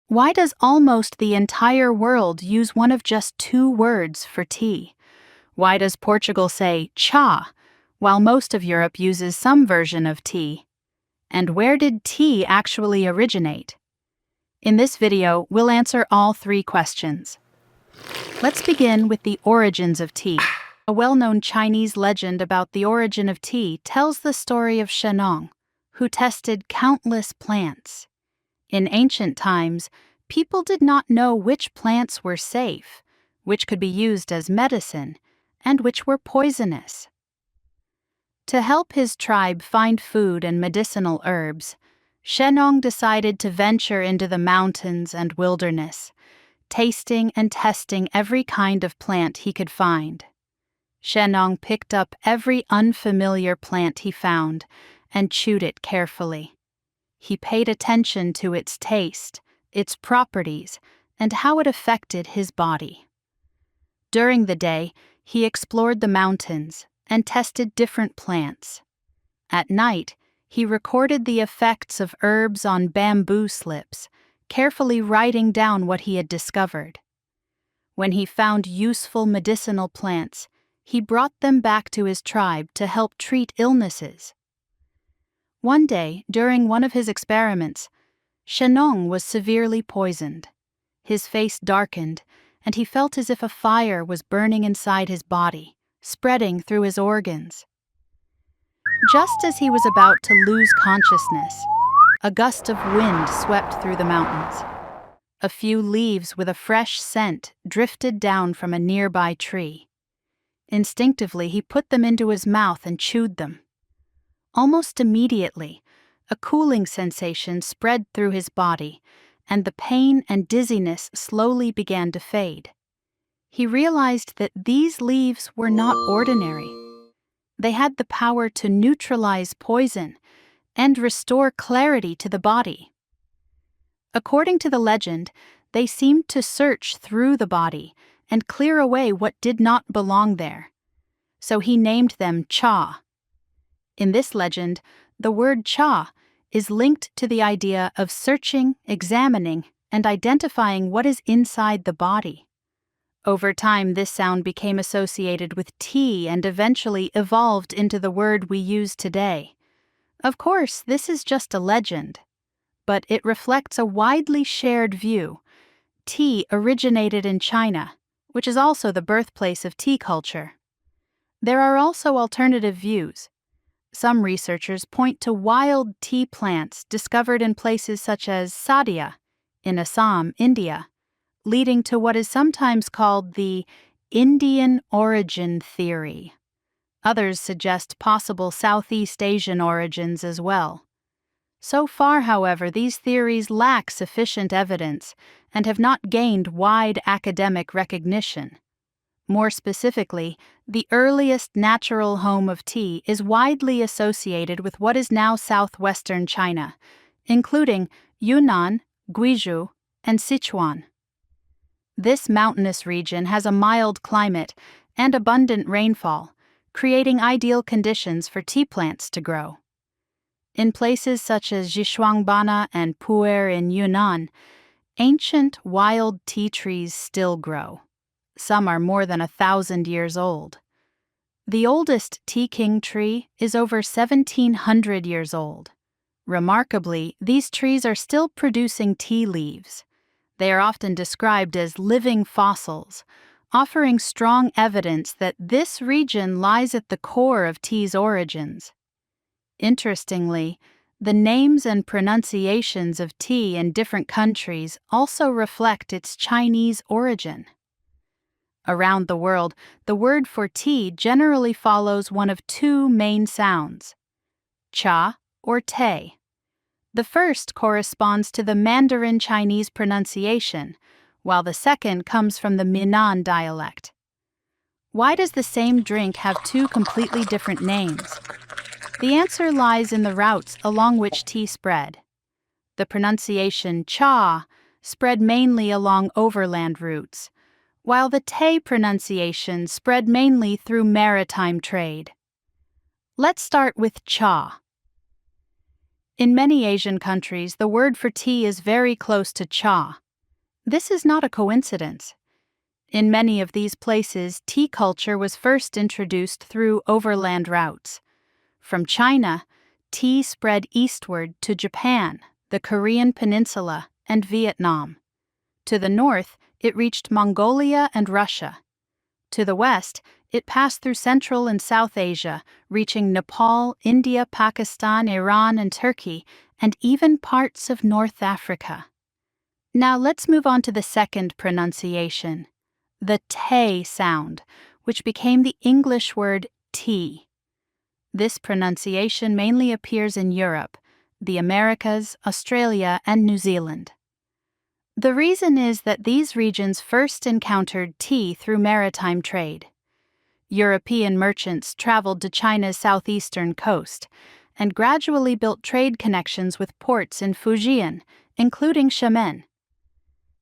Why does almost the entire world use one of just two words for tea? Why does Portugal say cha, while most of Europe uses some version of tea? And where did tea actually originate? In this video, we'll answer all three questions. Let's begin with the origins of tea. A well-known Chinese legend about the origin of tea tells the story of Shennong, who tested countless plants. In ancient times, people did not know which plants were safe, which could be used as medicine, and which were poisonous. To help his tribe find food and medicinal herbs, Shennong decided to venture into the mountains and wilderness, tasting and testing every kind of plant he could find. Shennong picked up every unfamiliar plant he found and chewed it carefully. He paid attention to its taste, its properties, and how it affected his body. During the day, he explored the mountains and tested different plants. At night, he recorded the effects of herbs on bamboo slips, carefully writing down what he had discovered. When he found useful medicinal plants, he brought them back to his tribe to help treat illnesses. One day, during one of his experiments, Shennong was severely poisoned. His face darkened, and he felt as if a fire was burning inside his body, spreading through his organs. Just as he was about to lose consciousness, a gust of wind swept through the mountains. A few leaves with a fresh scent drifted down from a nearby tree. Instinctively, he put them into his mouth and chewed them. Almost immediately, a cooling sensation spread through his body, and the pain and dizziness slowly began to fade. He realized that these leaves were not ordinary. They had the power to neutralize poison and restore clarity to the body. According to the legend, they seemed to search through the body and clear away what did not belong there. So he named them cha. In this legend, the word cha is linked to the idea of searching, examining, and identifying what is inside the body. Over time, this sound became associated with tea and eventually evolved into the word we use today. Of course, this is just a legend, but it reflects a widely shared view. Tea originated in China, which is also the birthplace of tea culture. There are also alternative views. Some researchers point to wild tea plants discovered in places such as Sadia, in Assam, India, leading to what is sometimes called the Indian origin theory. Others suggest possible Southeast Asian origins as well. So far, however, these theories lack sufficient evidence and have not gained wide academic recognition. More specifically, the earliest natural home of tea is widely associated with what is now southwestern China, including Yunnan, Guizhou, and Sichuan. This mountainous region has a mild climate and abundant rainfall, creating ideal conditions for tea plants to grow. In places such as Xishuangbanna and Pu'er in Yunnan, ancient wild tea trees still grow. Some are more than 1,000 years old. The oldest tea king tree is over 1,700 years old. Remarkably, these trees are still producing tea leaves. They are often described as living fossils, offering strong evidence that this region lies at the core of tea's origins. Interestingly, the names and pronunciations of tea in different countries also reflect its Chinese origin. Around the world, the word for tea generally follows one of two main sounds, cha or te. The first corresponds to the Mandarin Chinese pronunciation, while the second comes from the Minnan dialect. Why does the same drink have two completely different names? The answer lies in the routes along which tea spread. The pronunciation cha spread mainly along overland routes, while the te pronunciation spread mainly through maritime trade. Let's start with cha. In many Asian countries, the word for tea is very close to cha. This is not a coincidence. In many of these places, tea culture was first introduced through overland routes. From China, tea spread eastward to Japan, the Korean peninsula, and Vietnam. To the north, it reached Mongolia and Russia. To the west, it passed through Central and South Asia, reaching Nepal, India, Pakistan, Iran, and Turkey, and even parts of North Africa. Now let's move on to the second pronunciation, the te sound, which became the English word tea. This pronunciation mainly appears in Europe, the Americas, Australia, and New Zealand. The reason is that these regions first encountered tea through maritime trade. European merchants traveled to China's southeastern coast and gradually built trade connections with ports in Fujian, including Xiamen.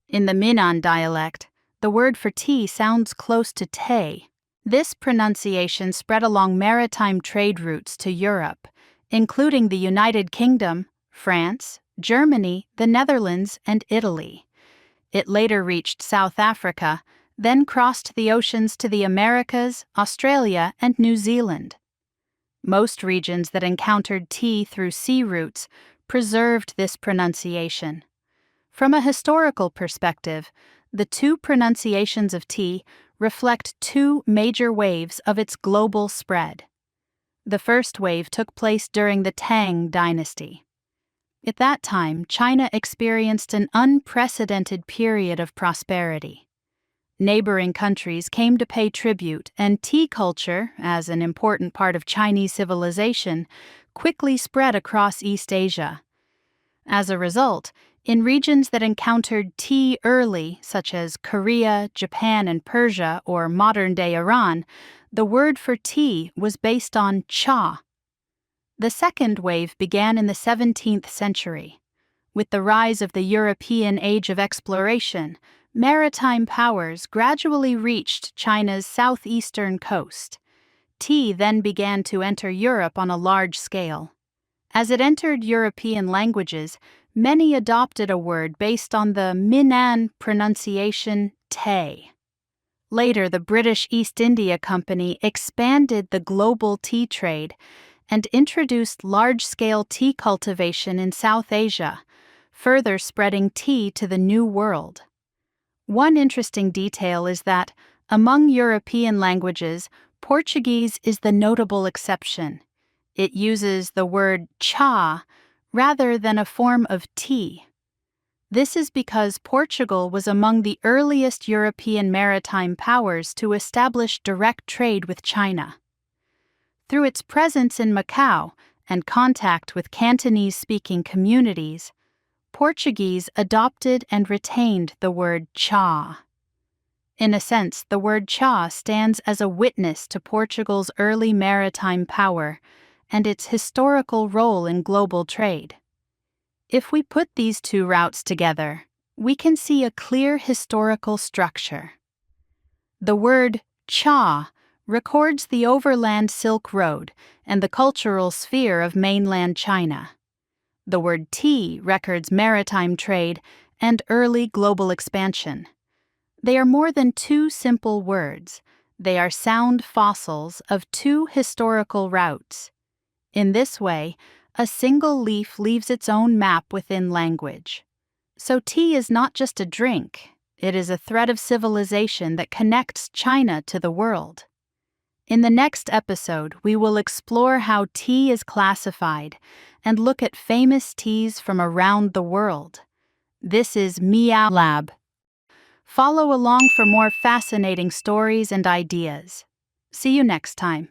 In the Minnan dialect, the word for tea sounds close to te. This pronunciation spread along maritime trade routes to Europe, including the United Kingdom, France, Germany, the Netherlands, and Italy. It later reached South Africa, then crossed the oceans to the Americas, Australia, and New Zealand. Most regions that encountered tea through sea routes preserved this pronunciation. From a historical perspective, the two pronunciations of tea reflect two major waves of its global spread. The first wave took place during the Tang dynasty. At that time, China experienced an unprecedented period of prosperity. Neighboring countries came to pay tribute, and tea culture, as an important part of Chinese civilization, quickly spread across East Asia. As a result, in regions that encountered tea early, such as Korea, Japan, and Persia, or modern-day Iran, the word for tea was based on cha. The second wave began in the 17th century. With the rise of the European age of exploration, maritime powers gradually reached China's southeastern coast. Tea then began to enter Europe on a large scale. As it entered European languages, many adopted a word based on the Minnan pronunciation te. Later, the British East India Company expanded the global tea trade and introduced large-scale tea cultivation in South Asia, further spreading tea to the New World. One interesting detail is that, among European languages, Portuguese is the notable exception. It uses the word cha rather than a form of tea. This is because Portugal was among the earliest European maritime powers to establish direct trade with China. Through its presence in Macau and contact with Cantonese-speaking communities, Portuguese adopted and retained the word cha. In a sense, the word cha stands as a witness to Portugal's early maritime power and its historical role in global trade. If we put these two routes together, we can see a clear historical structure. The word cha records the overland Silk Road and the cultural sphere of mainland China. The word tea records maritime trade and early global expansion. They are more than two simple words. They are sound fossils of two historical routes. In this way, a single leaf leaves its own map within language. So tea is not just a drink, it is a thread of civilization that connects China to the world. In the next episode, we will explore how tea is classified and look at famous teas from around the world. This is Meow Lab. Follow along for more fascinating stories and ideas. See you next time.